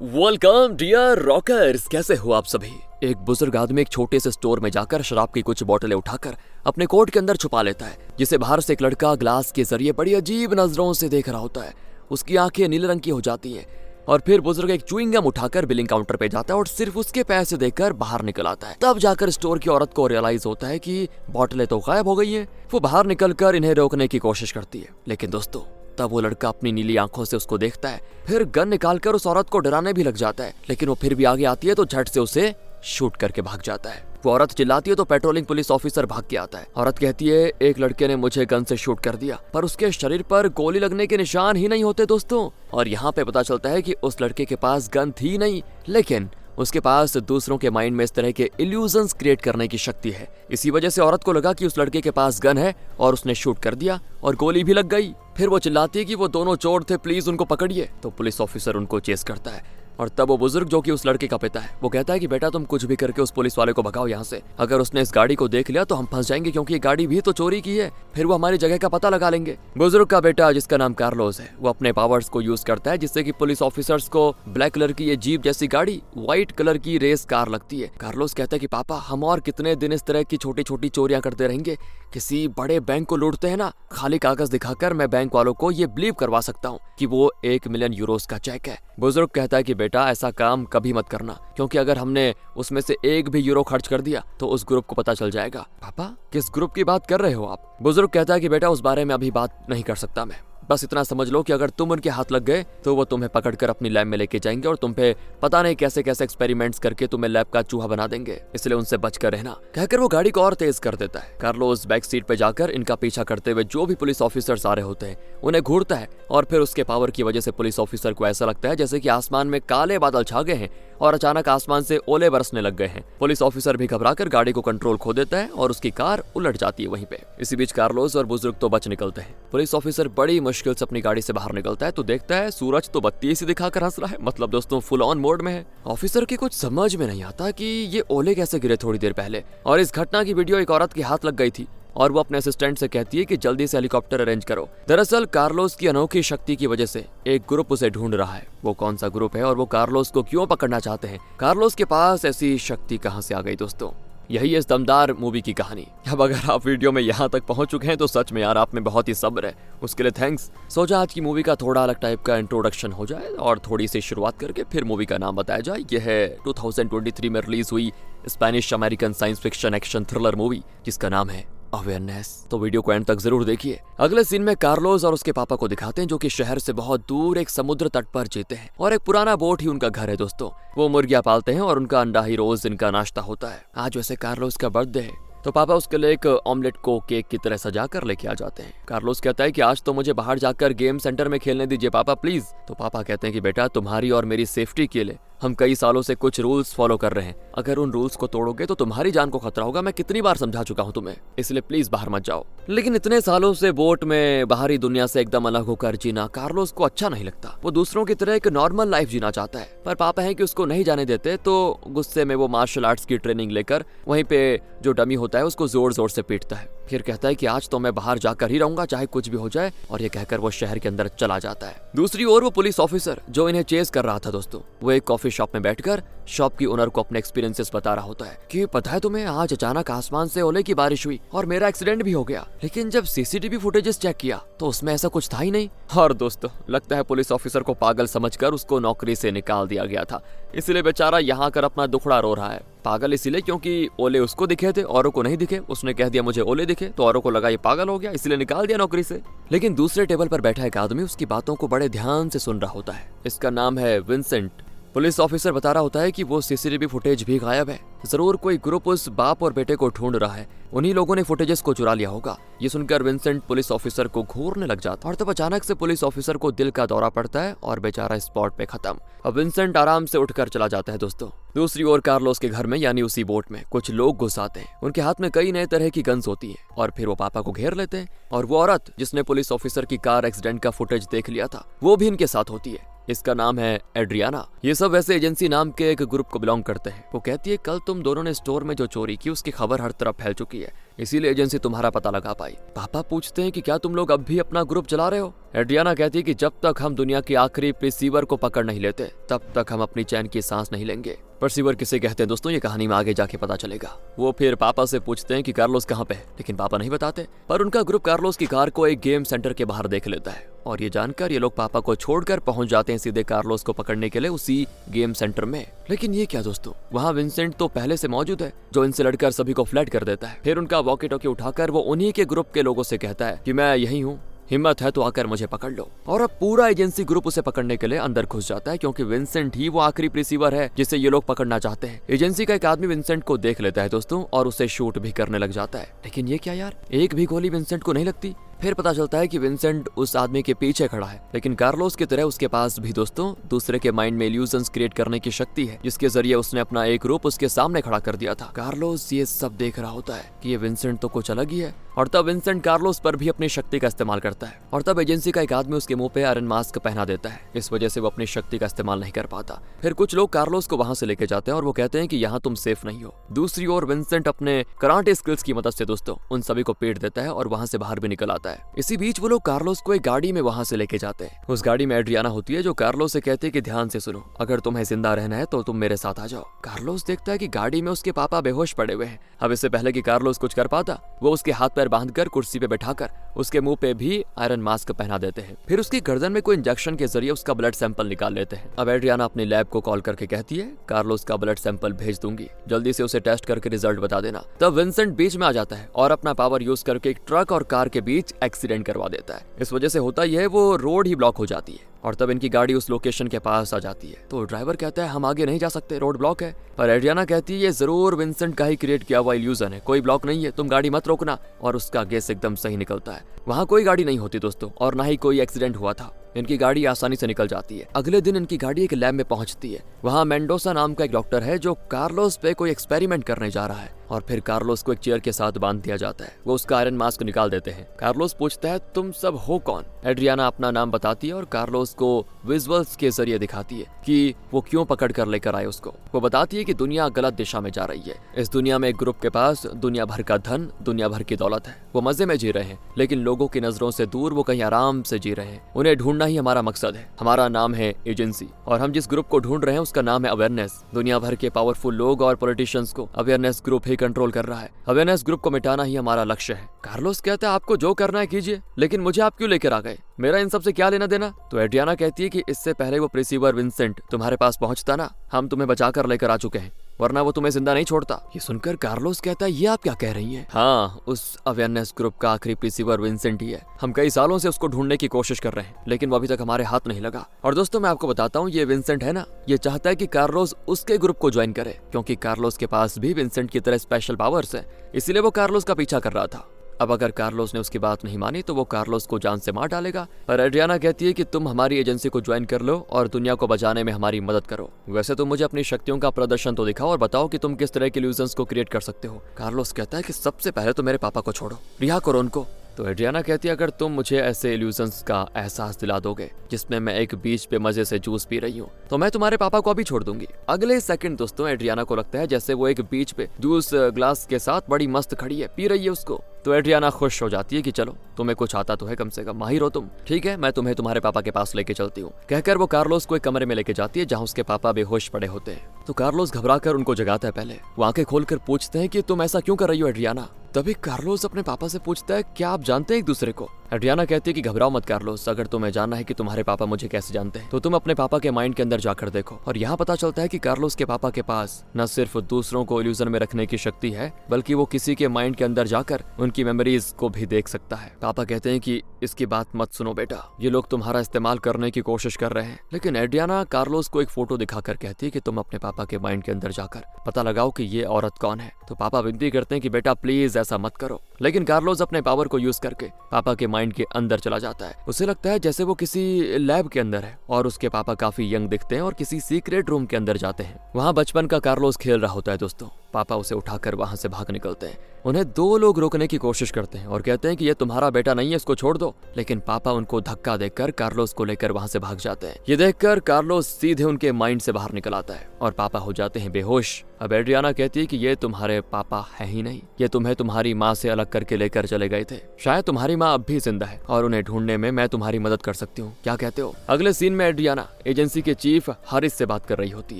Welcome dear rockers, कैसे हो आप सभी। एक बुजुर्ग आदमी एक छोटे से स्टोर में जाकर शराब की कुछ बोतलें उठाकर अपने कोट के अंदर छुपा लेता है, जिसे बाहर से एक लड़का ग्लास के जरिए बड़ी अजीब नजरों से देख रहा होता है। उसकी आंखें नीले रंग की हो जाती हैं और फिर बुजुर्ग एक च्युइंग गम उठाकर बिलिंग काउंटर पे जाता है और सिर्फ उसके पैसे देकर बाहर निकल आता है। तब जाकर स्टोर की औरत को रियलाइज होता है कि बोतलें तो गायब हो गई हैं। वो बाहर निकलकर इन्हें रोकने की कोशिश करती है, लेकिन दोस्तों तब वो लड़का अपनी नीली आंखों से उसको देखता है, फिर गन निकालकर उस औरत को डराने भी लग जाता है, लेकिन वो फिर भी आगे आती है तो झट से उसे शूट करके भाग जाता है। वो औरत चिल्लाती है तो पेट्रोलिंग पुलिस ऑफिसर भाग के आता है। औरत कहती है एक लड़के ने मुझे गन से शूट कर दिया, पर उसके शरीर पर गोली लगने के निशान ही नहीं होते दोस्तों। और यहाँ पे पता चलता है कि उस लड़के के पास गन थी नहीं, लेकिन उसके पास दूसरों के माइंड में इस तरह के इल्यूजन्स क्रिएट करने की शक्ति है। इसी वजह से औरत को लगा कि उस लड़के के पास गन है और उसने शूट कर दिया और गोली भी लग गई। फिर वो चिल्लाती है कि वो दोनों चोर थे, प्लीज उनको पकड़िए। तो पुलिस ऑफिसर उनको चेस करता है और तब वो बुजुर्ग जो कि उस लड़के का पिता है, वो कहता है कि बेटा तुम कुछ भी करके उस पुलिस वाले को भगाओ यहाँ से। अगर उसने इस गाड़ी को देख लिया तो हम फंस जाएंगे, क्योंकि ये गाड़ी भी तो चोरी की है, फिर वो हमारी जगह का पता लगा लेंगे। बुजुर्ग का बेटा जिसका नाम कार्लोस है, वो अपने पावर्स को यूज करता है जिससे कि पुलिस ऑफिसर्स को ब्लैक कलर की ये जीप जैसी गाड़ी व्हाइट कलर की रेस कार लगती है। कार्लोस कहता है कि पापा हम और कितने दिन इस तरह की छोटी छोटी चोरियां करते रहेंगे। किसी बड़े बैंक को लूटते हैं ना, खाली कागज दिखाकर मैं बैंक वालों को ये बिलीव करवा सकता हूँ कि वो 1 मिलियन यूरोस का चेक है। बुजुर्ग कहता है कि बेटा ऐसा काम कभी मत करना, क्योंकि अगर हमने उसमें से 1 भी यूरो खर्च कर दिया तो उस ग्रुप को पता चल जाएगा। पापा किस ग्रुप की बात कर रहे हो आप? बुजुर्ग कहता है कि बेटा उस बारे में अभी बात नहीं कर सकता मैं, बस इतना समझ लो कि अगर तुम उनके हाथ लग गए तो वो तुम्हें पकड़कर अपनी लैब में लेके जाएंगे और तुम पे पता नहीं कैसे कैसे एक्सपेरिमेंट्स करके तुम्हें लैब का चूहा बना देंगे, इसलिए उनसे बचकर रहना। कहकर वो गाड़ी को और तेज कर देता है। कार्लोस बैक सीट पे जाकर इनका पीछा करते हुए जो भी पुलिस ऑफिसर्स आ रहे होते हैं उन्हें घूरता है और फिर उसके पावर की वजह से पुलिस ऑफिसर को ऐसा लगता है जैसे कि आसमान में काले बादल छा गए हैं और अचानक आसमान से ओले बरसने लग गए हैं। पुलिस ऑफिसर भी घबराकर गाड़ी को कंट्रोल खो देता है और उसकी कार उलट जाती है वहीं पे। इसी बीच कार्लोस और बुजुर्ग तो बच निकलते हैं। पुलिस ऑफिसर बड़ी मुश्किल से अपनी गाड़ी से बाहर निकलता है तो देखता है सूरज तो बत्ती सी दिखाकर हंस रहा है, मतलब दोस्तों फुल ऑन मोड में है। ऑफिसर की कुछ समझ में नहीं आता कि ये ओले कैसे गिरे थोड़ी देर पहले, और इस घटना की वीडियो एक औरत के हाथ लग गई थी और वो अपने असिस्टेंट से कहती है कि जल्दी से हेलीकॉप्टर अरेंज करो। दरअसल कार्लोस की अनोखी शक्ति की वजह से एक ग्रुप उसे ढूंढ रहा है। वो कौन सा ग्रुप है और वो कार्लोस को क्यों पकड़ना चाहते हैं, कार्लोस के पास ऐसी शक्ति कहां से आ गई दोस्तों, यही इस दमदार मूवी की कहानी। अब अगर आप वीडियो में यहाँ तक पहुंच चुके हैं तो सच में यार आप में बहुत ही सब्र है, उसके लिए थैंक्स। सोचा आज की मूवी का थोड़ा अलग टाइप का इंट्रोडक्शन हो जाए और थोड़ी सी शुरुआत करके फिर मूवी का नाम बताया जाए। यह है 2023 में रिलीज हुई Spanish American science fiction action thriller movie जिसका नाम है अवेयरनेस। तो वीडियो को एंड तक जरूर देखिए। अगले सीन में कार्लोस और उसके पापा को दिखाते हैं जो कि शहर से बहुत दूर एक समुद्र तट पर जीते हैं और एक पुराना बोट ही उनका घर है दोस्तों। वो मुर्गियां पालते हैं और उनका अंडा ही रोज इनका नाश्ता होता है। आज वैसे कार्लोस का बर्थडे है तो पापा उसके लिए एक ऑमलेट को केक की तरह सजा कर लेके आ जाते हैं। कार्लोस कहता है कि आज तो मुझे बाहर जाकर गेम सेंटर में खेलने दीजिए पापा प्लीज। तो पापा कहते हैं कि बेटा तुम्हारी और मेरी सेफ्टी के लिए हम कई सालों से कुछ रूल्स फॉलो कर रहे हैं, अगर उन रूल्स को तोड़ोगे तो तुम्हारी जान को खतरा होगा। मैं कितनी बार समझा चुका हूँ तुम्हें, इसलिए प्लीज बाहर मत जाओ। लेकिन इतने सालों से बोट में बाहरी दुनिया से एकदम अलग होकर जीना कार्लोस को अच्छा नहीं लगता। वो दूसरों की तरह एक नॉर्मल लाइफ जीना चाहता है, पर पापा है कि उसको नहीं जाने देते। तो गुस्से में वो मार्शल आर्ट्स की ट्रेनिंग लेकर वहीं पे जो डमी होता है उसको जोर जोर से पीटता है। फिर कहता है कि आज तो मैं बाहर जाकर ही रहूंगा चाहे कुछ भी हो जाए, और ये कहकर वो शहर के अंदर चला जाता है। दूसरी ओर वो पुलिस ऑफिसर जो इन्हें चेस कर रहा था दोस्तों, वो एक कॉफी शॉप में बैठकर शॉप की ओनर को अपने एक्सपीरियंसेस बता रहा होता है कि पता है तुम्हें आज अचानक आसमान से ओले की बारिश हुई और मेरा एक्सीडेंट भी हो गया, लेकिन जब सीसीटीवी फुटेजेस चेक किया तो उसमें ऐसा कुछ था ही नहीं। और दोस्तों लगता है पुलिस ऑफिसर को पागल समझकर उसको नौकरी से निकाल दिया गया था, इसलिए बेचारा यहाँ आकर अपना दुखड़ा रो रहा है। पागल इसीलिए क्योंकि ओले उसको दिखे थे, औरों को नहीं दिखे। उसने कह दिया मुझे ओले दिखे तो औरों को लगा ये पागल हो गया, इसलिए निकाल दिया नौकरी से। लेकिन दूसरे टेबल पर बैठा एक आदमी उसकी बातों को बड़े ध्यान से सुन रहा होता है। इसका नाम है विंसेंट। पुलिस ऑफिसर बता रहा होता है कि वो सीसीटीवी फुटेज भी गायब है, जरूर कोई ग्रुप उस बाप और बेटे को ढूंढ रहा है, उन्हीं लोगों ने फुटेजेस को चुरा लिया होगा। ये सुनकर विंसेंट पुलिस ऑफिसर को घूरने लग जाता और तब अचानक से पुलिस ऑफिसर को दिल का दौरा पड़ता है और बेचारा स्पॉट पे खत्म। अब विंसेंट आराम से उठकर चला जाता है दोस्तों। दूसरी ओर कार्लोस के घर में यानी उसी बोट में कुछ लोग घुस आते हैं। उनके हाथ में कई नए तरह की गन्स होती हैं और फिर वो पापा को घेर लेते हैं, और वो औरत जिसने पुलिस ऑफिसर की कार एक्सीडेंट का फुटेज देख लिया था वो भी इनके साथ होती है। इसका नाम है एड्रियाना। ये सब वैसे एजेंसी नाम के एक ग्रुप को बिलोंग करते हैं। वो कहती है कल तुम दोनों ने स्टोर में जो चोरी की उसकी खबर हर तरफ फैल चुकी है, इसीलिए एजेंसी तुम्हारा पता लगा पाई। पापा पूछते हैं कि क्या तुम लोग अब भी अपना ग्रुप चला रहे हो? एड्रियाना कहती है कि जब तक हम दुनिया के आखिरी प्रिसीवर को पकड़ नहीं लेते तब तक हम अपनी चैन की सांस नहीं लेंगे। परसीवर किसे कहते हैं दोस्तों, ये कहानी में आगे जाके पता चलेगा। वो फिर पापा से पूछते हैं कि कार्लोस कहाँ पे है, लेकिन पापा नहीं बताते। पर उनका ग्रुप कार्लोस की कार को एक गेम सेंटर के बाहर देख लेता है और ये जानकर ये लोग पापा को छोड़कर पहुंच जाते हैं सीधे कार्लोस को पकड़ने के लिए उसी गेम सेंटर में। लेकिन ये क्या दोस्तों, वहाँ विंसेंट तो पहले से मौजूद है जो इनसे लड़कर सभी को फ्लैट कर देता है। फिर उनका वॉकी टॉकी उठाकर वो उन्हीं के ग्रुप के लोगों से कहता है कि मैं यही हूँ, हिम्मत है तो आकर मुझे पकड़ लो। और अब पूरा एजेंसी ग्रुप उसे पकड़ने के लिए अंदर घुस जाता है क्योंकि विंसेंट ही वो आखिरी प्रिसीवर है जिसे ये लोग पकड़ना चाहते हैं। एजेंसी का एक आदमी विंसेंट को देख लेता है दोस्तों और उसे शूट भी करने लग जाता है। लेकिन ये क्या यार, एक भी गोली विंसेंट को नहीं लगती। फिर पता चलता है कि विंसेंट उस आदमी के पीछे खड़ा है, लेकिन कार्लोस की तरह उसके पास भी दोस्तों दूसरे के माइंड में इल्यूजन्स क्रिएट करने की शक्ति है जिसके जरिए उसने अपना एक रूप उसके सामने खड़ा कर दिया था। कार्लोस ये सब देख रहा होता है कि ये विंसेंट तो कुछ अलग ही है और तब विंसेंट कार्लोस पर भी अपनी शक्ति का इस्तेमाल करता है और तब एजेंसी का एक आदमी उसके मुंह पे आयरन मास्क पहना देता है। इस वजह से वो अपनी शक्ति का इस्तेमाल नहीं कर पाता। फिर कुछ लोग कार्लोस को वहां से लेके जाते हैं और वो कहते हैं कि यहाँ तुम सेफ नहीं हो। दूसरी ओर विंसेंट अपने कराटे स्किल्स की मदद से दोस्तों उन सभी को पीट देता है और वहां से बाहर भी निकल आता है। इसी बीच वो लोग कार्लोस को एक गाड़ी में वहां से लेके जाते हैं। उस गाड़ी में एड्रियाना होती है जो कार्लोस से कहती है कि ध्यान से सुनो, अगर तुम्हें जिंदा रहना है तो तुम मेरे साथ आ जाओ। कार्लोस देखता है कि गाड़ी में उसके पापा बेहोश पड़े हुए हैं। अब इससे पहले कि कार्लोस कुछ कर पाता वो उसके हाथ पैर बांधकर कुर्सी पे बैठाकर उसके मुंह पे भी आयरन मास्क पहना देते हैं। फिर उसकी गर्दन में कोई इंजेक्शन के जरिए उसका ब्लड सैंपल निकाल लेते हैं। अब एड्रियाना अपनी लैब को कॉल करके कहती है कार्लोस का ब्लड सैंपल भेज दूंगी, जल्दी से उसे टेस्ट करके रिजल्ट बता देना। तब विंसेंट बीच में आ जाता है और अपना पावर यूज करके एक ट्रक और कार के बीच एक्सीडेंट करवा देता है। इस वजह से होता यह है वो रोड ही ब्लॉक हो जाती है और तब इनकी गाड़ी उस लोकेशन के पास आ जाती है। तो ड्राइवर कहता है हम आगे नहीं जा सकते, रोड ब्लॉक है। पर एड्रियाना कहती है ये जरूर विंसेंट का ही क्रिएट किया हुआ इल्यूजन है, कोई ब्लॉक नहीं है, तुम गाड़ी मत रोकना। और उसका गेस एकदम सही निकलता है। वहाँ कोई गाड़ी नहीं होती दोस्तों और ना ही कोई एक्सीडेंट हुआ था। इनकी गाड़ी आसानी से निकल जाती है। अगले दिन इनकी गाड़ी एक लैब में पहुंचती है। वहाँ मेंडोसा नाम का एक डॉक्टर है जो कार्लोस पे कोई एक्सपेरिमेंट करने जा रहा है और फिर कार्लोस को एक चेयर के साथ बांध दिया जाता है। वो उसका आयरन मास्क निकाल देते हैं। कार्लोस पूछता है तुम सब हो कौन? एड्रियाना अपना नाम बताती है और कार्लोस को विजुअल्स के जरिए दिखाती है कि वो क्यों पकड़ कर लेकर आए उसको। वो बताती है कि दुनिया गलत दिशा में जा रही है। इस दुनिया में एक ग्रुप के पास दुनिया भर का धन, दुनिया भर की दौलत है। वो मजे में जी रहे हैं लेकिन लोगों की नजरों से दूर वो कहीं आराम से जी रहे हैं। उन्हें ढूंढना ही हमारा मकसद है। हमारा नाम है एजेंसी और हम जिस ग्रुप को ढूंढ रहे हैं उसका नाम है अवेयरनेस। दुनिया भर के पावरफुल लोग और पॉलिटिशियंस को अवेयरनेस ग्रुप ही कंट्रोल कर रहा है। अवेयरनेस ग्रुप को मिटाना ही हमारा लक्ष्य है। कार्लोस कहता है आपको जो करना है कीजिए, लेकिन मुझे आप क्यों लेकर आ गए? मेरा इन सब से क्या लेना देना? तो एड्रियाना कहती है कि इससे पहले वो प्रिसीवर विंसेंट तुम्हारे पास पहुंचता ना, हम तुम्हें बचाकर लेकर आ चुके हैं, वरना वो तुम्हें जिंदा नहीं छोड़ता। ये सुनकर कार्लोस कहता है ये आप क्या कह रही हैं? हाँ, उस अवेयरनेस ग्रुप का आखिरी प्रिसीवर विंसेंट ही है। हम कई सालों से उसको ढूंढने की कोशिश कर रहे हैं लेकिन वो अभी तक हमारे हाथ नहीं लगा। और दोस्तों मैं आपको बताता हूँ, ये विंसेंट है ना, ये चाहता है कि कार्लोस उसके ग्रुप को ज्वाइन करे क्योंकि कार्लोस के पास भी विंसेंट की तरह स्पेशल पावर्स है, इसीलिए वो कार्लोस का पीछा कर रहा था। अब अगर कार्लोस ने उसकी बात नहीं मानी तो वो कार्लोस को जान से मार डालेगा। पर एड्रियाना कहती है कि तुम हमारी एजेंसी को ज्वाइन कर लो और दुनिया को बचाने में हमारी मदद करो। वैसे तुम मुझे अपनी शक्तियों का प्रदर्शन तो दिखाओ और बताओ कि तुम किस तरह के इल्यूजन्स को क्रिएट कर सकते हो। कार्लोस कहता है कि सबसे पहले तो मेरे पापा को छोड़ो, रिहा करो उनको। तो एड्रियाना कहती है अगर तुम मुझे ऐसे इल्यूजन्स का एहसास दिला दोगे जिसमें मैं एक बीच पे मजे से जूस पी रही हूँ तो मैं तुम्हारे पापा को भी छोड़ दूंगी। अगले सेकंड दोस्तों एड्रियाना को लगता है जैसे वो एक बीच पे जूस ग्लास के साथ बड़ी मस्त खड़ी है, पी रही है उसको। तो एड्रियाना खुश हो जाती है कि चलो तुम्हें कुछ आता तो है, कम से कम माहिर हो तुम, ठीक है मैं तुम्हें तुम्हारे पापा के पास लेके चलती हूँ। कहकर वो कार्लोस को एक कमरे में लेके जाती है जहाँ उसके पापा बेहोश पड़े होते हैं। तो कार्लोस घबराकर उनको जगाता है। पहले वो आंखें खोलकर पूछते हैं कि तुम ऐसा क्यों कर रही हो एड्रियाना? तभी कार्लोस अपने पापा से पूछता है क्या आप जानते हैं एक दूसरे को? एड्रियाना कहती है कि घबराओ मत कार्लोस, अगर तुम्हें जानना है कि तुम्हारे पापा मुझे कैसे जानते हैं तो तुम अपने पापा के माइंड के अंदर जाकर देखो। और यहाँ पता चलता है कि कार्लोस के पापा के पास न सिर्फ दूसरों को इल्यूजन में रखने की शक्ति है बल्कि वो किसी के माइंड के अंदर जाकर उनकी मेमोरीज को भी देख सकता है। पापा कहते हैं कि इसकी बात मत सुनो बेटा, ये लोग तुम्हारा इस्तेमाल करने की कोशिश कर रहे हैं। लेकिन एड्रियाना कार्लोस को एक फोटो दिखाकर कहती है कि तुम अपने पापा के माइंड के अंदर जाकर पता लगाओ कि ये औरत कौन है। तो पापा विनती करते हैं कि बेटा प्लीज ऐसा मत करो, लेकिन कार्लोस अपने पावर को यूज करके पापा के माइंड के अंदर चला जाता है। उसे लगता है जैसे वो किसी लैब के अंदर है और उसके पापा काफी यंग दिखते हैं और किसी सीक्रेट रूम के अंदर जाते हैं। वहाँ बचपन का कार्लोस खेल रहा होता है दोस्तों। पापा उसे उठाकर वहां से भाग निकलते हैं। उन्हें दो लोग रोकने की कोशिश करते हैं और कहते हैं कि ये तुम्हारा बेटा नहीं है, इसको छोड़ दो, लेकिन पापा उनको धक्का देकर कार्लोस को लेकर वहां से भाग जाते हैं। ये देखकर कार्लोस सीधे उनके माइंड से बाहर निकल आता है और पापा हो जाते हैं बेहोश। अब एड्रियाना कहती है कि ये तुम्हारे पापा है ही नहीं, ये तुम्हें तुम्हारी माँ से अलग करके लेकर चले गए थे। शायद तुम्हारी माँ अब भी जिंदा है और उन्हें ढूंढने में मैं तुम्हारी मदद कर सकती हूँ, क्या कहते हो? अगले सीन में एड्रियाना एजेंसी के चीफ हारिस से बात कर रही होती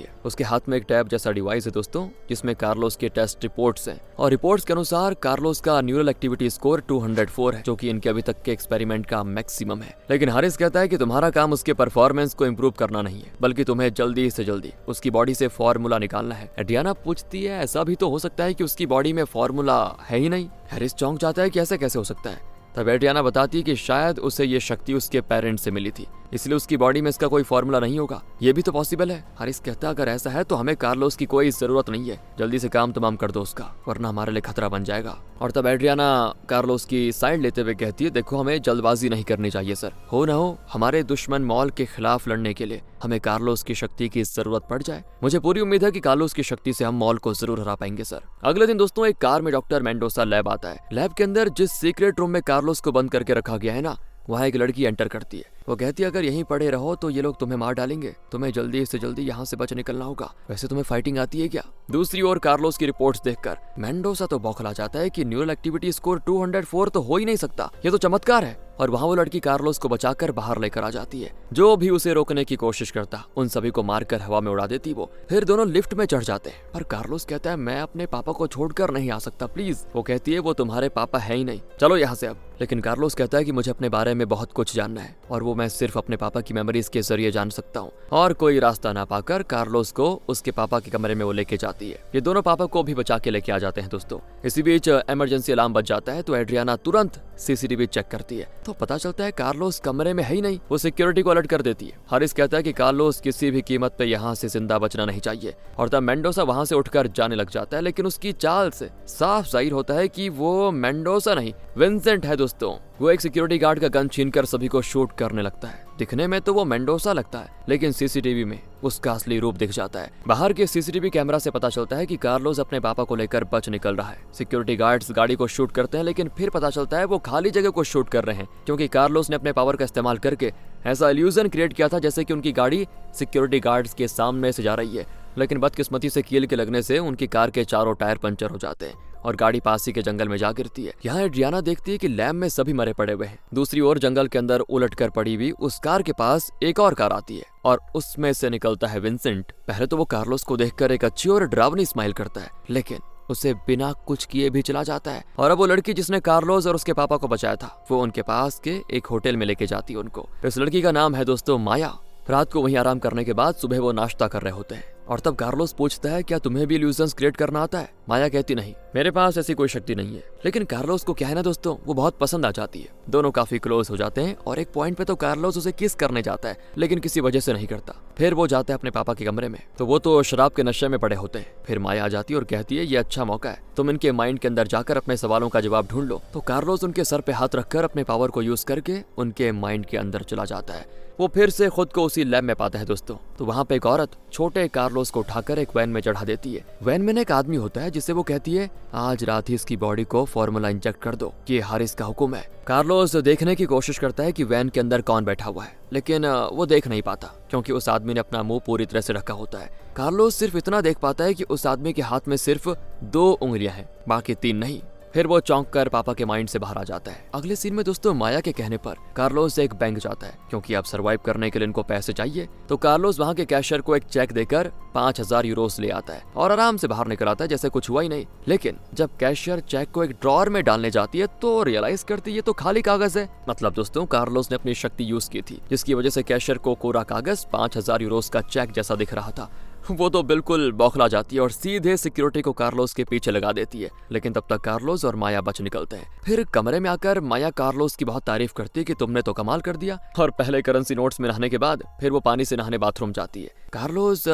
है। उसके हाथ में एक टैब जैसा डिवाइस है दोस्तों, जिसमें कार्लोस के टेस्ट रिपोर्ट्स हैं और रिपोर्ट्स के अनुसार कार्लोस का न्यूरल एक्टिविटी स्कोर 204 है, जो कि इनके अभी तक के एक्सपेरिमेंट का मैक्सिमम है। लेकिन हारिस कहता है कि तुम्हारा काम उसके परफॉर्मेंस को इम्प्रूव करना नहीं है, बल्कि तुम्हें जल्दी से जल्दी उसकी बॉडी से फॉर्मूला निकालना है। एड्रियाना पूछती है ऐसा भी तो हो सकता है कि उसकी बॉडी में फॉर्मूला है ही नहीं। हारिस चौंक जाता है कि ऐसे कैसे हो सकता है। तब एड्रियाना बताती है कि शायद उसे ये शक्ति उसके पेरेंट्स से मिली थी, इसलिए उसकी बॉडी में इसका कोई फॉर्मूला नहीं होगा। ये भी तो पॉसिबल है। हारिस कहता है अगर ऐसा है तो हमें कार्लोस की कोई जरूरत नहीं है, जल्दी से काम तमाम कर दो उसका, वरना हमारे लिए खतरा बन जाएगा। और तब एड्रियाना कार्लोस की साइड लेते हुए कहती है देखो हमें जल्दबाजी नहीं करनी चाहिए सर, हो ना हो हमारे दुश्मन मॉल के खिलाफ लड़ने के लिए हमें कार्लोस की शक्ति की जरूरत पड़ जाए। मुझे पूरी उम्मीद है कि कार्लोस की शक्ति से हम मॉल को जरूर हरा पाएंगे सर। अगले दिन दोस्तों एक कार में डॉक्टर मेंडोसा लैब आता है। लैब के अंदर जिस सीक्रेट रूम में कार्लोस को बंद करके रखा गया है ना, वहाँ एक लड़की एंटर करती है। वो कहती है अगर यहीं पड़े रहो तो ये लोग तुम्हें मार डालेंगे, तुम्हें जल्दी से जल्दी यहाँ से बच निकलना होगा। वैसे तुम्हें फाइटिंग आती है क्या? दूसरी ओर कार्लोस की रिपोर्ट्स देखकर मेंडोसा तो बौखला जाता है कि न्यूरल एक्टिविटी स्कोर 204 तो हो ही नहीं सकता, ये तो चमत्कार है। और वहाँ वो लड़की कार्लोस को बचाकर बाहर लेकर आ जाती है। जो भी उसे रोकने की कोशिश करता उन सभी को मारकर हवा में उड़ा देती वो। फिर दोनों लिफ्ट में चढ़ जाते हैं, पर कार्लोस कहता है मैं अपने पापा को छोड़कर नहीं आ सकता प्लीज। वो कहती है वो तुम्हारे पापा है ही नहीं, चलो यहाँ से अब। लेकिन कार्लोस कहता है कि मुझे अपने बारे में बहुत कुछ जानना है और वो मैं सिर्फ अपने पापा की मेमोरीज के जरिए जान सकता हूँ। और कोई रास्ता ना पाकर कार्लोस को उसके पापा के कमरे में वो लेके जाती है। ये दोनों पापा को भी बचा के लेके आ जाते हैं दोस्तों। इसी बीच इमरजेंसी अलार्म बज जाता है तो एड्रियाना तुरंत सीसीटीवी चेक करती है तो पता चलता है कार्लोस कमरे में है ही नहीं। वो सिक्योरिटी को अलर्ट कर देती है। हारिस कहता है कि कार्लोस किसी भी कीमत पे यहाँ से जिंदा बचना नहीं चाहिए और तब मेंडोसा वहाँ से उठकर जाने लग जाता है। लेकिन उसकी चाल से साफ जाहिर होता है कि वो मेंडोसा नहीं विंसेंट है दोस्तों। वो एक सिक्योरिटी गार्ड का गन छीनकर सभी को शूट करने लगता है। दिखने में तो वो मेंडोसा लगता है, लेकिन सीसीटीवी में उसका असली रूप दिख जाता है। बाहर के सीसीटीवी कैमरा से पता चलता है कि कार्लोस अपने पापा को लेकर बच निकल रहा है। सिक्योरिटी गार्ड्स गाड़ी को शूट करते हैं, लेकिन फिर पता चलता है वो खाली जगह को शूट कर रहे हैं, क्योंकि कार्लोस ने अपने पावर का इस्तेमाल करके ऐसा इल्यूजन क्रिएट किया था जैसे कि उनकी गाड़ी सिक्योरिटी गार्ड्स के सामने से जा रही है। लेकिन बदकिस्मती से कील के लगने से उनकी कार के चारों टायर पंचर हो जाते हैं और गाड़ी पास ही के जंगल में जा गिरती है। यहाँ एड्रियाना देखती है कि लैब में सभी मरे पड़े हुए हैं। दूसरी ओर जंगल के अंदर उलट कर पड़ी हुई उस कार के पास एक और कार आती है और उसमें से निकलता है विंसेंट। पहले तो वो कार्लोस को देखकर एक अच्छी और डरावनी स्माइल करता है, लेकिन उसे बिना कुछ किए भी चला जाता है। और अब वो लड़की जिसने कार्लोस और उसके पापा को बचाया था वो उनके पास के एक होटल में लेके जाती है उनको। इस लड़की का नाम है दोस्तों माया। रात को वहीं आराम करने के बाद सुबह वो नाश्ता कर रहे होते हैं और तब कार्लोस पूछता है क्या तुम्हें भी इल्यूजन्स क्रिएट करना आता है? माया कहती नहीं, मेरे पास ऐसी कोई शक्ति नहीं है। लेकिन कार्लोस को क्या है ना दोस्तों, वो बहुत पसंद आ जाती है। दोनों काफी क्लोज हो जाते हैं और एक पॉइंट पे तो कार्लोस उसे किस करने जाता है, लेकिन किसी वजह से नहीं करता। फिर वो जाता है अपने पापा के कमरे में तो वो तो शराब के नशे में पड़े होते हैं। फिर माया आ जाती है और कहती है ये अच्छा मौका है, तुम इनके माइंड के अंदर जाकर अपने सवालों का जवाब ढूंढ लो। तो कार्लोस उनके सर पे हाथ रखकर अपने पावर को यूज करके उनके माइंड के अंदर चला जाता है। वो फिर से खुद को उसी लैब में पाता है दोस्तों। तो वहाँ पे एक औरत छोटे कार्लोस को उठाकर एक वैन में चढ़ा देती है। वैन में एक आदमी होता है जिससे वो कहती है आज रात ही इसकी बॉडी को फॉर्मूला इंजेक्ट कर दो, ये हारिस का हुक्म है। कार्लोस देखने की कोशिश करता है कि वैन के अंदर कौन बैठा हुआ है, लेकिन वो देख नहीं पाता क्योंकि उस आदमी ने अपना मुंह पूरी तरह से ढका होता है। कार्लोस सिर्फ इतना देख पाता है कि उस आदमी के हाथ में सिर्फ 2 उंगलियां हैं, बाकी 3 नहीं। फिर वो चौंक कर पापा के माइंड से बाहर आ जाता है। अगले सीन में दोस्तों माया के कहने पर कार्लोस एक बैंक जाता है क्योंकि अब सरवाइव करने के लिए इनको पैसे चाहिए। तो कार्लोस वहाँ के कैशियर को एक चेक देकर 5000 यूरोस ले आता है और आराम से बाहर निकल आता है जैसे कुछ हुआ ही नहीं। लेकिन जब कैशियर चेक को एक ड्रॉर में डालने जाती है तो रियलाइज करती है ये तो खाली कागज है। मतलब दोस्तों कार्लोस ने अपनी शक्ति यूज की थी जिसकी वजह से कैशियर को कोरा कागज 5000 यूरोस का चेक जैसा दिख रहा था। वो तो बिल्कुल बौखला जाती है और सीधे सिक्योरिटी को कार्लोस के पीछे लगा देती है। लेकिन तब तक कार्लोस और माया बच निकलते हैं। फिर कमरे में आकर माया कार्लोस की बहुत तारीफ करती है कि तुमने तो कमाल कर दिया। और पहले करेंसी नोट्स में नहाने के बाद फिर वो पानी से नहाने बाथरूम जाती है। कार्लोस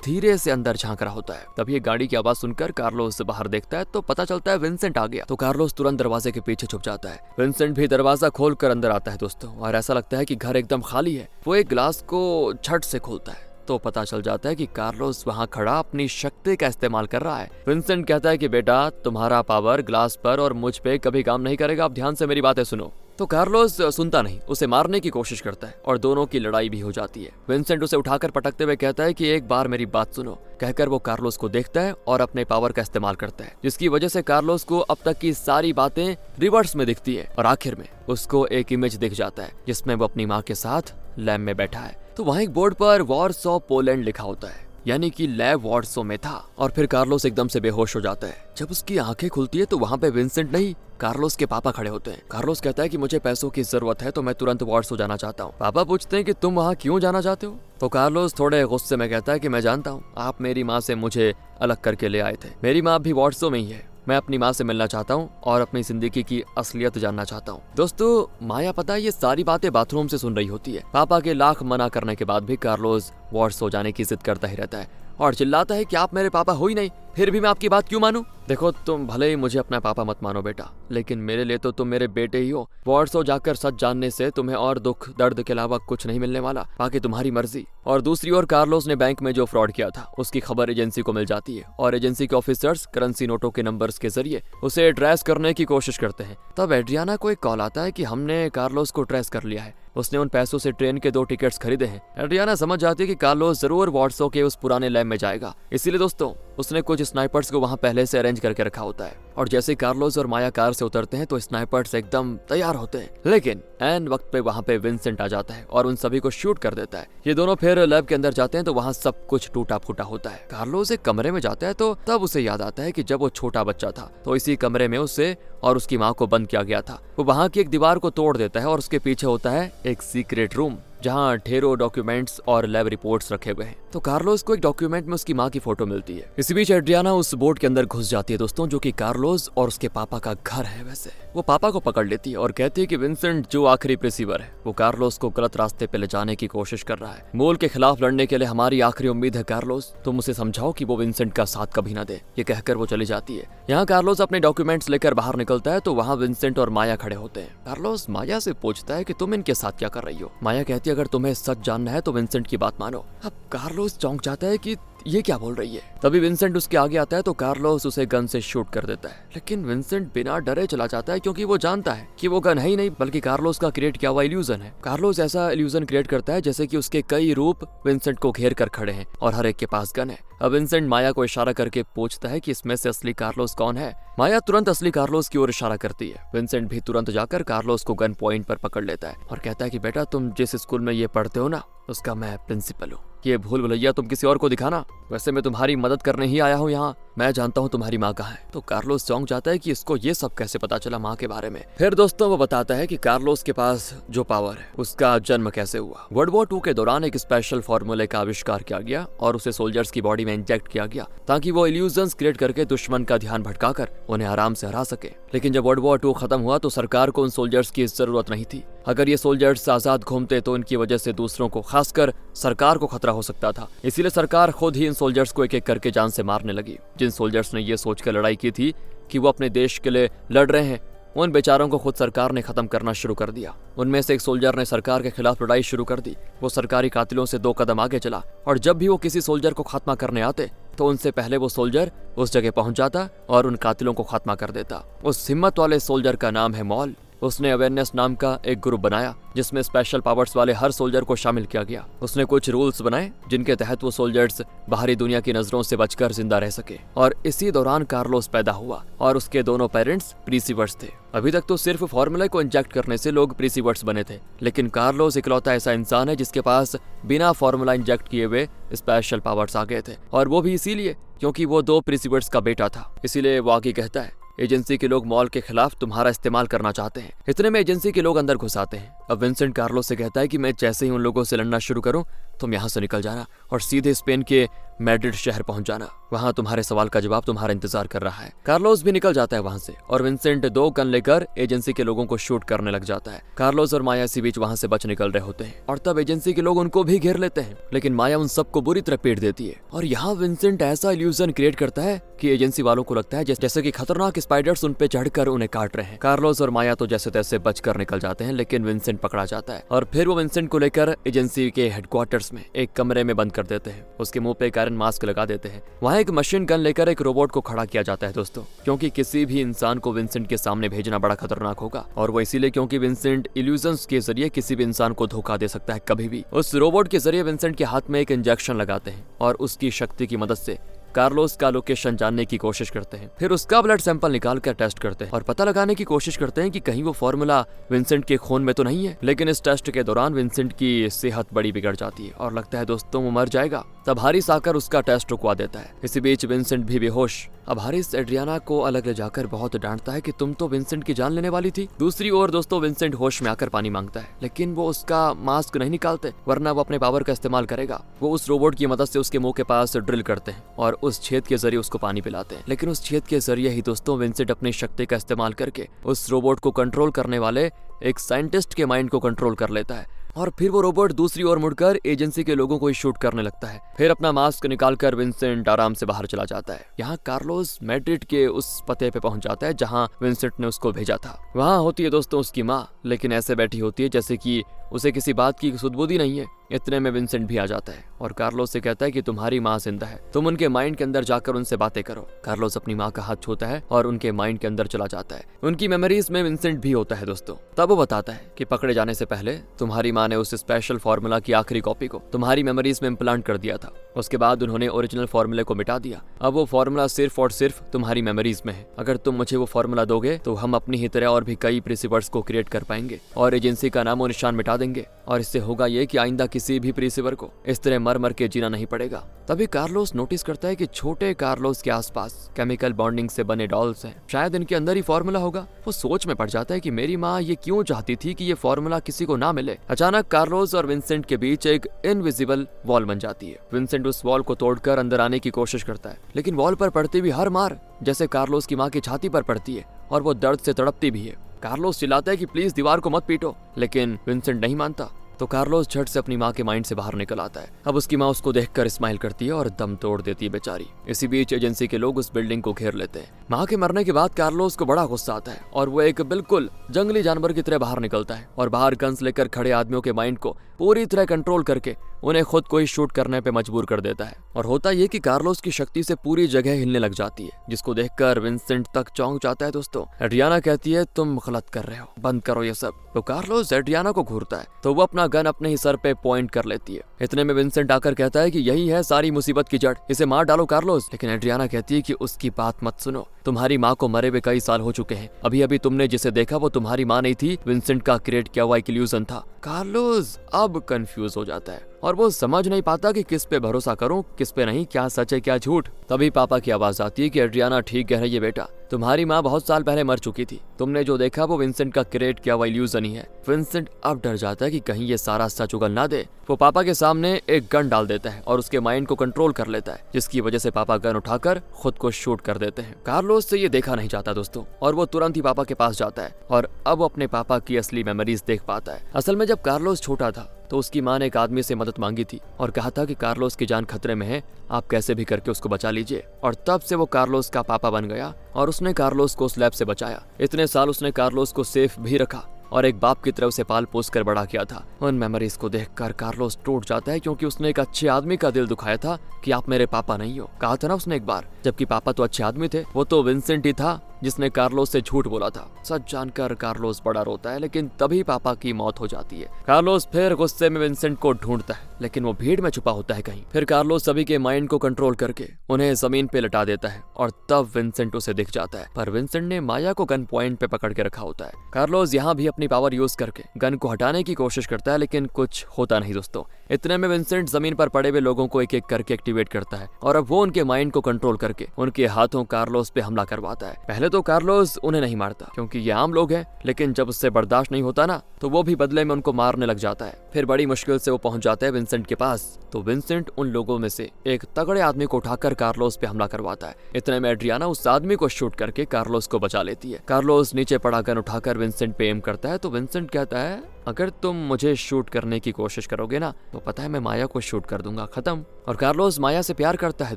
धीरे से अंदर झांक रहा होता है। तभी एक गाड़ी की आवाज सुनकर कार्लोस बाहर देखता है तो पता चलता है विंसेंट आ गया। तो कार्लोस तुरंत दरवाजे के पीछे छुप जाता है। विंसेंट भी दरवाजा खोलकर अंदर आता है दोस्तों और ऐसा लगता है कि घर एकदम खाली है। वो एक ग्लास को झट से खोलता है तो पता चल जाता है कि कार्लोस वहाँ खड़ा अपनी शक्ति का इस्तेमाल कर रहा है। विंसेंट कहता है कि बेटा तुम्हारा पावर ग्लास पर और मुझ पे कभी काम नहीं करेगा, आप ध्यान से मेरी बातें सुनो। तो कार्लोस सुनता नहीं, उसे मारने की कोशिश करता है और दोनों की लड़ाई भी हो जाती है। विंसेंट उसे उठाकर पटकते हुए कहता है कि एक बार मेरी बात सुनो। कहकर वो कार्लोस को देखता है और अपने पावर का इस्तेमाल करता है, जिसकी वजह से कार्लोस को अब तक की सारी बातें रिवर्स में दिखती है और आखिर में उसको एक इमेज दिख जाता है जिसमें वो अपनी माँ के साथ लैब में बैठा है। तो वहाँ एक बोर्ड पर वॉर्सो पोलैंड लिखा होता है, यानी कि लैब वॉर्सो में था। और फिर कार्लोस एकदम से बेहोश हो जाता है। जब उसकी आंखें खुलती है तो वहाँ पे विंसेंट नहीं, कार्लोस के पापा खड़े होते हैं। कार्लोस कहता है कि मुझे पैसों की जरूरत है तो मैं तुरंत वॉर्सो जाना चाहता हूँ। पापा पूछते हैं कि तुम वहाँ क्यों जाना चाहते हो? तो कार्लोस थोड़े गुस्से में कहता है कि मैं जानता हूँ आप मेरी माँ से मुझे अलग करके ले आए थे, मेरी माँ भी वॉर्सो में ही है। मैं अपनी माँ से मिलना चाहता हूँ और अपनी जिंदगी की असलियत जानना चाहता हूँ। दोस्तों माया पता है ये सारी बातें बाथरूम से सुन रही होती है। पापा के लाख मना करने के बाद भी कार्लोस वॉर्सो जाने की जिद करता ही रहता है और चिल्लाता है कि आप मेरे पापा हो ही नहीं, फिर भी मैं आपकी बात क्यों मानूं? देखो तुम भले ही मुझे अपना पापा मत मानो बेटा, लेकिन मेरे लिए तो तुम मेरे बेटे ही हो। वॉर्सो जाकर सच जानने से तुम्हें और दुख दर्द के अलावा कुछ नहीं मिलने वाला, बाकी तुम्हारी मर्जी। और दूसरी ओर कार्लोस ने बैंक में जो फ्रॉड किया था उसकी खबर एजेंसी को मिल जाती है और एजेंसी के ऑफिसर्स करेंसी नोटों के नंबर्स के जरिए उसे ट्रेस करने की कोशिश करते हैं। तब एड्रियाना को एक कॉल आता है कि हमने कार्लोस को ट्रेस कर लिया है, उसने उन पैसों से ट्रेन के 2 टिकट्स खरीदे हैं। एड्रियाना समझ जाती है कि कार्लोस जरूर वॉर्सो के उस पुराने लैब में जाएगा, इसीलिए दोस्तों उसने कुछ स्नाइपर्स को वहां पहले से अरेंज करके रखा होता है। और जैसे कार्लोस और माया कार से उतरते हैं तो स्नाइपर्स एकदम तैयार होते हैं, लेकिन एन वक्त पे वहां पे विंसेंट आ जाता है और उन सभी को शूट कर देता है। ये दोनों फिर लैब के अंदर जाते हैं तो वहाँ सब कुछ टूटा फूटा होता है। कार्लोस एक कमरे में जाता है तो तब उसे याद आता है कि जब वो छोटा बच्चा था तो इसी कमरे में उसे और उसकी माँ को बंद किया गया था। वो वहाँ की एक दीवार को तोड़ देता है और उसके पीछे होता है एक सीक्रेट रूम जहाँ ढेरों डॉक्यूमेंट्स और लैब रिपोर्ट्स रखे हुए हैं। तो कार्लोस को एक डॉक्यूमेंट में उसकी माँ की फोटो मिलती है। इसी बीच एड्रियाना उस बोर्ड के अंदर घुस जाती है दोस्तों, जो कि कार्लोस और उसके पापा का घर है। वैसे वो पापा को पकड़ लेती है और कहती है कि विंसेंट जो आखिरी रिसीवर है वो कार्लोस को गलत रास्ते पे ले जाने की कोशिश कर रहा है। मोल के खिलाफ लड़ने के लिए हमारी आखिरी उम्मीद है कार्लोस, तुम उसे समझाओ कि वो विंसेंट का साथ कभी ना दे। ये कहकर वो चली जाती है। यहाँ कार्लोस अपने डॉक्यूमेंट्स लेकर बाहर निकलता है तो वहाँ विंसेंट और माया खड़े होते हैं। कार्लोस माया से पूछता है कि तुम इनके साथ क्या कर रही हो? माया कहती है अगर तुम्हें सच जानना है तो विंसेंट की बात मानो। अब कार्लोस चौंक जाता है कि ये क्या बोल रही है। तभी विंसेंट उसके आगे आता है तो कार्लोस उसे गन से शूट कर देता है, लेकिन विंसेंट बिना डरे चला जाता है क्योंकि वो जानता है कि वो गन है ही नहीं बल्कि कार्लोस का क्रिएट किया हुआ इल्यूजन है। कार्लोस ऐसा इल्यूजन क्रिएट करता है जैसे कि उसके कई रूप विंसेंट को घेर कर खड़े हैं और हर एक के पास गन है। अब विंसेंट माया को इशारा करके पूछता है कि इसमें से असली कार्लोस कौन है। माया तुरंत असली कार्लोस की ओर इशारा करती है। विंसेंट भी तुरंत जाकर कार्लोस को गन पॉइंट पर पकड़ लेता है और कहता है कि बेटा तुम जिस स्कूल में ये पढ़ते हो ना उसका मैं प्रिंसिपल हूँ। ये भूल भुलैया तुम किसी और को दिखाना, वैसे मैं तुम्हारी मदद करने ही आया हूँ यहाँ। मैं जानता हूँ तुम्हारी माँ कहाँ है। तो कार्लोस चौंक जाता है कि इसको ये सब कैसे पता चला माँ के बारे में। फिर दोस्तों वो बताता है कि कार्लोस के पास जो पावर है उसका जन्म कैसे हुआ। वर्ल्ड वॉर 2 के दौरान एक स्पेशल फॉर्मूले का आविष्कार किया गया और उसे सोल्जर्स की बॉडी में इंजेक्ट किया गया ताकि वो इल्यूजन्स क्रिएट करके दुश्मन का ध्यान भटकाकर उन्हें आराम से हरा सके। लेकिन जब वर्ल्ड वॉर 2 खत्म हुआ तो सरकार को उन सोल्जर्स की जरूरत नहीं थी। अगर ये सोल्जर्स आजाद घूमते तो इनकी वजह से दूसरों को खासकर सरकार को खतरा हो सकता था। इसीलिए सरकार खुद ही इन सोल्जर्स को एक एक करके जान से मारने लगी। जिन सोल्जर्स ने ये सोचकर लड़ाई की थी कि वो अपने देश के लिए लड़ रहे हैं उन बेचारों को खुद सरकार ने खत्म करना शुरू कर दिया। उनमें से एक सोल्जर ने सरकार के खिलाफ लड़ाई शुरू कर दी। वो सरकारी कातिलों से 2 कदम आगे चला और जब भी वो किसी सोल्जर को खात्मा करने आते तो उनसे पहले वो सोल्जर उस जगह पहुंच जाता और उन कातिलों को खात्मा कर देता। उस हिम्मत वाले सोल्जर का नाम है मॉल। उसने अवेयरनेस नाम का एक ग्रुप बनाया जिसमें स्पेशल पावर्स वाले हर सोल्जर को शामिल किया गया। उसने कुछ रूल्स बनाए जिनके तहत वो सोल्जर्स बाहरी दुनिया की नजरों से बचकर जिंदा रह सके। और इसी दौरान कार्लोस पैदा हुआ और उसके दोनों पेरेंट्स प्रीसीवर्स थे। अभी तक तो सिर्फ फॉर्मूला को इंजेक्ट करने से लोग प्रीसीवर्स बने थे, लेकिन कार्लोस इकलौता ऐसा इंसान है जिसके पास बिना फॉर्मूला इंजेक्ट किए हुए स्पेशल पावर्स आ गए थे। और वो भी इसीलिए क्योंकि वो 2 प्रीसीवर्स का बेटा था। इसीलिए वो आगे कहता है एजेंसी के लोग मॉल के खिलाफ तुम्हारा इस्तेमाल करना चाहते हैं। इतने में एजेंसी के लोग अंदर घुस आते हैं। अब विंसेंट कार्लोस से कहता है कि मैं जैसे ही उन लोगों से लड़ना शुरू करूं तुम यहाँ से निकल जाना और सीधे स्पेन के मैड्रिड शहर पहुंच जाना। वहां तुम्हारे सवाल का जवाब तुम्हारा इंतजार कर रहा है। कार्लोस भी निकल जाता है वहां से और विंसेंट 2 गन लेकर एजेंसी के लोगों को शूट करने लग जाता है। कार्लोस और माया इसी बीच वहां से बच निकल रहे होते हैं और तब एजेंसी के लोग उनको भी घेर लेते हैं, लेकिन माया उन सबको बुरी तरह पीट देती है। और यहाँ विंसेंट ऐसा इल्यूजन क्रिएट करता है कि एजेंसी वालों को लगता है जैसे कि खतरनाक स्पाइडर्स उन पे चढ़कर उन्हें काट रहे हैं। कार्लोस और माया तो जैसे तैसे बचकर निकल जाते हैं, लेकिन विंसेंट पकड़ा जाता है और फिर वो विंसेंट को लेकर एजेंसी के हेडक्वार्टर्स क्वार्टर्स में एक कमरे में बंद कर देते हैं। उसके मुंह पे एक आयरन मास्क लगा देते हैं। वहाँ एक मशीन गन लेकर एक रोबोट को खड़ा किया जाता है दोस्तों, क्योंकि किसी भी इंसान को विंसेंट के सामने भेजना बड़ा खतरनाक होगा। और वो इसीलिए क्योंकि विंसेंट इल्यूजन्स के जरिए किसी भी इंसान को धोखा दे सकता है कभी भी। उस रोबोट के जरिए विंसेंट के हाथ में एक इंजेक्शन लगाते हैं और उसकी शक्ति की मदद से कार्लोस का लोकेशन जानने की कोशिश करते हैं। फिर उसका ब्लड सैंपल निकाल कर टेस्ट करते हैं और पता लगाने की कोशिश करते हैं कि कहीं वो फॉर्मूला विंसेंट के खून में तो नहीं है। लेकिन इस टेस्ट के दौरान विंसेंट की सेहत बड़ी बिगड़ जाती है और लगता है दोस्तों वो मर जाएगा। तब हारिस आकर उसका टेस्ट रुकवा देता है। इसी बीच विंसेंट भी बेहोश। अब हारिस एड्रियाना को अलग ले जाकर बहुत डांटता है कि तुम तो विंसेंट की जान लेने वाली थी। दूसरी ओर दोस्तों विंसेंट होश में आकर पानी मांगता है, लेकिन वो उसका मास्क नहीं निकालते, वरना वो अपने पावर का इस्तेमाल करेगा। वो उस रोबोट की मदद से उसके मुंह के पास ड्रिल करते हैं और उस छेद के जरिए उसको पानी पिलाते हैं। लेकिन उस छेद के जरिए ही दोस्तों विंसेंट अपनी शक्ति का इस्तेमाल करके उस रोबोट को कंट्रोल करने वाले एक साइंटिस्ट के माइंड को कंट्रोल कर लेता है और फिर वो रोबोट दूसरी ओर मुड़कर एजेंसी के लोगों को ही शूट करने लगता है। फिर अपना मास्क निकालकर विंसेंट आराम से बाहर चला जाता है। यहाँ कार्लोस मैड्रिड के उस पते पे पहुंच जाता है जहाँ विंसेंट ने उसको भेजा था। वहाँ होती है दोस्तों उसकी माँ, लेकिन ऐसे बैठी होती है जैसे कि उसे किसी बात की सुध-बुध नहीं है। इतने में विंसेंट भी आ जाता है और कार्लोस से कहता है कि तुम्हारी माँ जिंदा है, तुम उनके माइंड के अंदर जाकर उनसे बातें करो। कार्लोस अपनी माँ का हाथ छूता है और उनके माइंड के अंदर चला जाता है। उनकी मेमोरीज में विंसेंट भी होता है दोस्तों। तब वो बताता है कि पकड़े जाने से पहले तुम्हारी माँ ने उस स्पेशल फार्मूला की आखिरी कॉपी को तुम्हारी मेमोरीज में इम्प्लांट कर दिया था। उसके बाद उन्होंने ओरिजिनल फार्मूले को मिटा दिया। अब वो फार्मूला सिर्फ और सिर्फ तुम्हारी मेमोरीज में है। अगर तुम मुझे वो फार्मूला दोगे तो हम अपनी ही तरह और भी कई प्रिसीवर्स को क्रिएट कर पाएंगे और एजेंसी का नामो निशान मिटा देंगे। और इससे होगा ये कि आइंदा किसी भी प्रिसीवर को इस तरह मर मर के जीना नहीं पड़ेगा। तभी कार्लोस नोटिस करता है कि छोटे कार्लोस के आसपास केमिकल बॉन्डिंग से बने डॉल्स हैं। शायद इनके अंदर ही फार्मूला होगा। वो सोच में पड़ जाता है कि मेरी माँ ये क्यों चाहती थी कि ये फार्मूला किसी को ना मिले। अचानक कार्लोस और विंसेंट के बीच एक इनविजिबल वॉल बन जाती है। विंसेंट उस वॉल को तोड़कर अंदर आने की कोशिश करता है, लेकिन वॉल पर पड़ती हुई हर मार जैसे कार्लोस की माँ की छाती पर पड़ती है और वो दर्द से तड़पती भी है। कार्लोस चिल्लाता है कि प्लीज दीवार को मत पीटो, लेकिन विंसेंट नहीं मानता। तो कार्लोस झट से अपनी माँ के माइंड से बाहर निकल आता है। अब उसकी माँ उसको देखकर स्माइल करती है और दम तोड़ देती है बेचारी। इसी बीच एजेंसी के लोग उस बिल्डिंग को घेर लेते हैं। माँ के मरने के बाद कार्लोस को बड़ा गुस्सा आता है और वो एक बिल्कुल जंगली जानवर की तरह बाहर निकलता है और बाहर गन्स लेकर खड़े आदमियों के माइंड को पूरी तरह कंट्रोल करके उन्हें खुद को ही शूट करने पे मजबूर कर देता है। और होता ये कि कार्लोस की शक्ति से पूरी जगह हिलने लग जाती है, जिसको देखकर विंसेंट तक चौंक जाता है दोस्तों। एड्रियाना कहती है तुम गलत कर रहे हो, बंद करो ये सब। तो कार्लोस एड्रियाना को घूरता है तो वो अपना गन अपने ही सर पे पॉइंट कर लेती है। इतने में विंसेंट आकर कहता है कि यही है सारी मुसीबत की जड़, इसे मार डालो कार्लोस। लेकिन एड्रियाना कहती है कि उसकी बात मत सुनो, तुम्हारी माँ को मरे हुए कई साल हो चुके हैं। अभी अभी तुमने जिसे देखा वो तुम्हारी माँ नहीं थी, विंसेंट का क्रिएट किया हुआ एक इल्यूजन था। कार्लोस अब कंफ्यूज हो जाता है और वो समझ नहीं पाता कि किस पे भरोसा करूं किस पे नहीं, क्या सच है क्या झूठ। तभी पापा की आवाज आती है कि एड्रियाना ठीक कह रही है बेटा, तुम्हारी माँ बहुत साल पहले मर चुकी थी। तुमने जो देखा वो विंसेंट का क्रिएट किया हुआ इल्यूजन ही है। विंसेंट अब डर जाता है कि कहीं ये सारा सच उगल ना दे। वो पापा के सामने एक गन डाल देता है और उसके माइंड को कंट्रोल कर लेता है, जिसकी वजह से पापा गन उठाकर खुद को शूट कर देते हैं। कार्लोस से ये देखा नहीं जाता दोस्तों और वो तुरंत ही पापा के पास जाता है और अब अपने पापा की असली मेमोरीज देख पाता है। असल में जब कार्लोस छोटा था तो उसकी माँ ने एक आदमी से मदद मांगी थी और कहा था कि कार्लोस की जान खतरे में है, आप कैसे भी करके उसको बचा लीजिए। और तब से वो कार्लोस का पापा बन गया और उसने कार्लोस को उस लैब से बचाया। इतने साल उसने कार्लोस को सेफ भी रखा और एक बाप की तरह उसे पाल पोस कर बड़ा किया था। उन मेमोरीज को देखकर कार्लोस टूट जाता है, क्योंकि उसने एक अच्छे आदमी का दिल दुखाया था कि आप मेरे पापा नहीं हो, कहा था ना उसने एक बार, जबकि पापा तो अच्छे आदमी थे। वो तो विंसेंट ही था जिसने कार्लोस से झूठ बोला था। सच जानकर कार्लोस बड़ा रोता है, लेकिन तभी पापा की मौत हो जाती है। कार्लोस फिर गुस्से में विंसेंट को ढूंढता है, लेकिन वो भीड़ में छुपा होता है कहीं। फिर कार्लोस सभी के माइंड को कंट्रोल करके उन्हें जमीन पे लटा देता है और तब विंसेंट उसे दिख जाता है, पर विंसेंट ने माया को गन पॉइंट पे पकड़ के रखा होता है। कार्लोस यहाँ भी अपनी पावर यूज करके गन को हटाने की कोशिश करता है, लेकिन कुछ होता नहीं दोस्तों। इतने में विंसेंट जमीन पर पड़े हुए लोगों को एक एक करके एक्टिवेट करता है और अब वो उनके माइंड को कंट्रोल करके उनके हाथों कार्लोस पे हमला करवाता है। पहले तो कार्लोस उन्हें नहीं मारता क्योंकि ये आम लोग हैं, लेकिन जब उससे बर्दाश्त नहीं होता ना तो वो भी बदले में उनको मारने लग जाता है। फिर बड़ी मुश्किल से वो पहुंच जाता है विंसेंट के पास, तो विंसेंट उन लोगों में से एक तगड़े आदमी को उठाकर कार्लोस पे हमला करवाता है। इतने में एड्रियाना उस आदमी को शूट करके कार्लोस को बचा लेती है। कार्लोस नीचे पड़ा गन उठाकर विंसेंट पे एम करता है तो विंसेंट कहता है अगर तुम मुझे शूट करने की कोशिश करोगे ना तो पता है मैं माया को शूट कर दूंगा, खत्म। और कार्लोस माया से प्यार करता है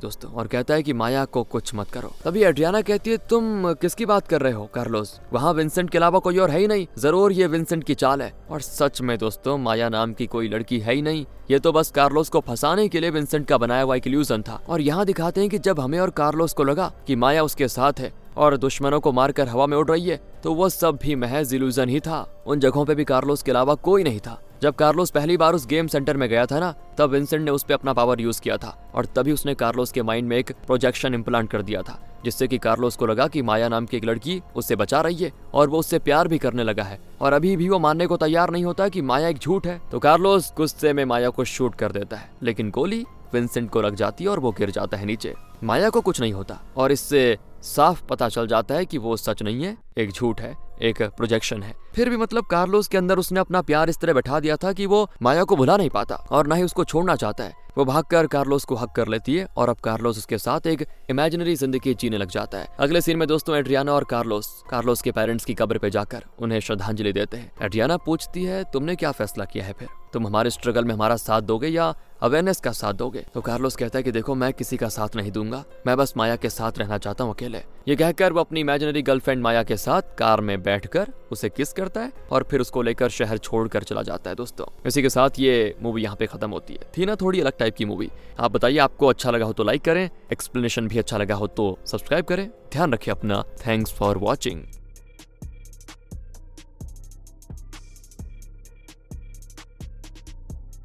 दोस्तों और कहता है कि माया को कुछ मत करो। तभी एड्रियाना कहती है तुम किसकी बात कर रहे हो कार्लोस, वहाँ विंसेंट के अलावा कोई और है ही नहीं, जरूर ये विंसेंट की चाल है। और सच में दोस्तों माया नाम की कोई लड़की है ही नहीं, ये तो बस कार्लोस को फंसाने के लिए विंसेंट का बनाया हुआ एक इल्यूजन था। और यहाँ दिखाते हैं कि जब हमें और कार्लोस को लगा कि माया उसके साथ है और दुश्मनों को मारकर हवा में उड़ रही है, तो वो सब भी महज इल्यूजन ही था। उन जगहों पे भी कार्लोस के अलावा कोई नहीं था। जब कार्लोस पहली बार उस गेम सेंटर में गया था ना, तब विंसेंट ने उस पे अपना पावर यूज किया था और तभी उसने कार्लोस के माइंड में एक प्रोजेक्शन इम्प्लांट कर दिया था, जिससे कि कार्लोस को लगा कि माया नाम की एक लड़की उससे बचा रही है और वो उससे प्यार भी करने लगा है। और अभी भी वो मानने को तैयार नहीं होता कि माया एक झूठ है। तो कार्लोस गुस्से में माया को शूट कर देता है, लेकिन गोली विंसेंट को लग जाती है और वो गिर जाता है नीचे। माया को कुछ नहीं होता और इससे साफ पता चल जाता है कि वो सच नहीं है, एक झूठ है, एक प्रोजेक्शन है। फिर भी मतलब कार्लोस के अंदर उसने अपना प्यार इस तरह बैठा दिया था कि वो माया को भुला नहीं पाता और ना ही उसको छोड़ना चाहता है। वो भागकर कार्लोस को हक कर लेती है और अब कार्लोस उसके साथ एक इमेजिनरी जिंदगी जीने लग जाता है। अगले सीन में दोस्तों एड्रियाना और कार्लोस के पेरेंट्स की कब्र पे जाकर उन्हें श्रद्धांजलि देते हैं। एड्रियाना पूछती है तुमने क्या फैसला किया है, फिर तुम हमारे स्ट्रगल में हमारा साथ दोगे या अवेयरनेस का साथ दोगे? तो कार्लोस कहता है कि देखो मैं किसी का साथ नहीं दूंगा, मैं बस माया के साथ रहना चाहता हूँ अकेले। ये कहकर वो अपनी इमेजिनरी गर्लफ्रेंड माया के साथ कार में बैठकर उसे किस करता है और फिर उसको लेकर शहर छोड़कर चला जाता है। दोस्तों इसी के साथ ये मूवी यहाँ पे खत्म होती है। थी ना थोड़ी अलग टाइप की मूवी। आप बताइए आपको अच्छा लगा हो तो लाइक करें, एक्सप्लेनेशन भी अच्छा लगा हो तो सब्सक्राइब करें। ध्यान रखें अपना। Thanks for watching.